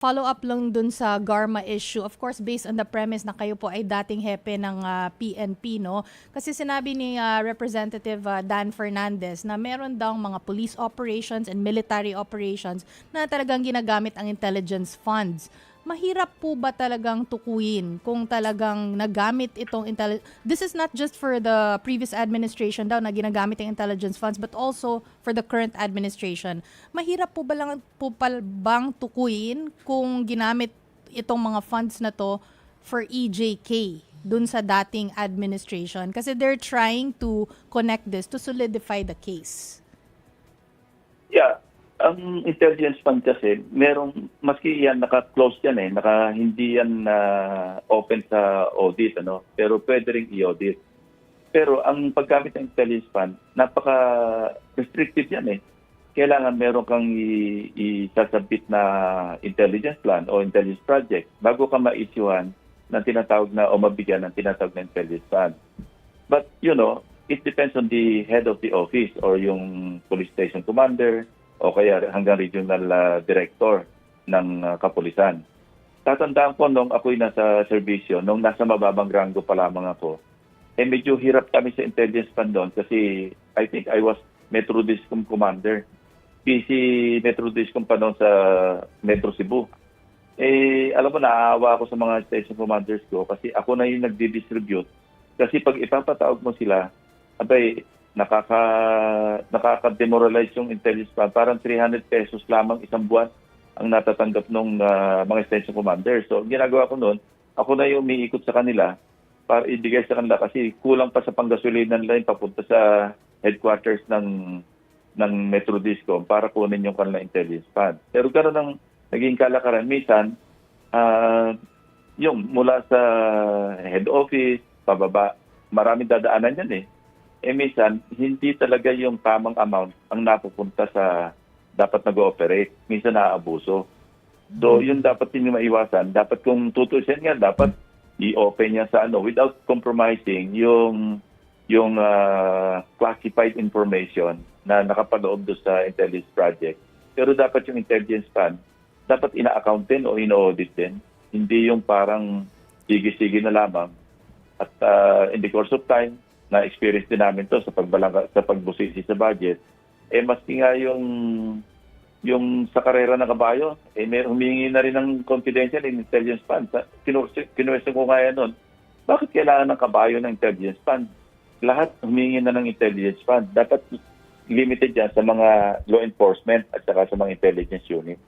Follow up lang dun sa Garma issue. Of course, based on the premise na kayo po ay dating hepe ng PNP, no? Kasi sinabi ni Representative Dan Fernandez na meron daw mga police operations and military operations na talagang ginagamit ang intelligence funds. Mahirap po ba talagang tukuyin kung talagang nagamit itong this is not just for the previous administration daw na ginagamit ang intelligence funds but also for the current administration. Mahirap po ba bang tukuyin kung ginamit itong mga funds na to for EJK dun sa dating administration? Kasi they're trying to connect this to solidify the case. Yeah. Ang intelligence fund kasi, merong, maski yan, naka-close yan hindi yan open sa audit, pero pwede rin i-audit. Pero ang paggamit ng intelligence fund, napaka-restrictive yan Kailangan meron kang isasabit na intelligence plan o intelligence project bago ka ma-issuehan ng tinatawag na o mabigyan ng tinatawag na intelligence fund. But, it depends on the head of the office or yung police station commander, o kaya hanggang regional director ng kapulisan. Tatandaan ko nung ako'y nasa serbisyo, nung nasa mababang ranggo pa lamang ako, medyo hirap kami sa intelligence fund doon kasi I think I was Metro Discom Commander. PC Metro Discom pa noon sa Metro Cebu. Alam mo, naaawa ako sa mga station commanders ko kasi ako na yung nagdi-distribute. Kasi pag ipapatawag mo sila, nakaka-demoralize yung intelligence fund. Parang 300 pesos lamang isang buwan ang natatanggap ng mga station commanders. So, ginagawa ko noon, ako na yung umiikot sa kanila para ibigay sa kanila kasi kulang pa sa panggasolinan nila yung papunta sa headquarters ng Metro Discom para kunin yung kanilang intelligence fund. Pero gano'n ang naging kalakaran. Minsan, yung mula sa head office, pababa, maraming dadaanan yan minsan, hindi talaga yung tamang amount ang napupunta sa dapat nag-ooperate. Minsan naaabuso. So, yun dapat hindi maiwasan. Dapat kung tutusin nga, dapat i-open niya sa without compromising yung classified information na nakapaloob doon sa intelligence project. Pero dapat yung intelligence fund, dapat ina-account din o ina-audit din. Hindi yung parang sige-sige na lamang. At in the course of time, na-experience din namin to sa pagbusisi sa budget, maski nga yung sa karera ng kabayo, humingi na rin ng confidential in intelligence fund. Kinuwestiyon ko nga yan nun, bakit kailangan ng kabayo ng intelligence fund? Lahat humingi na ng intelligence fund. Dapat limited yan sa mga law enforcement at saka sa mga intelligence unit.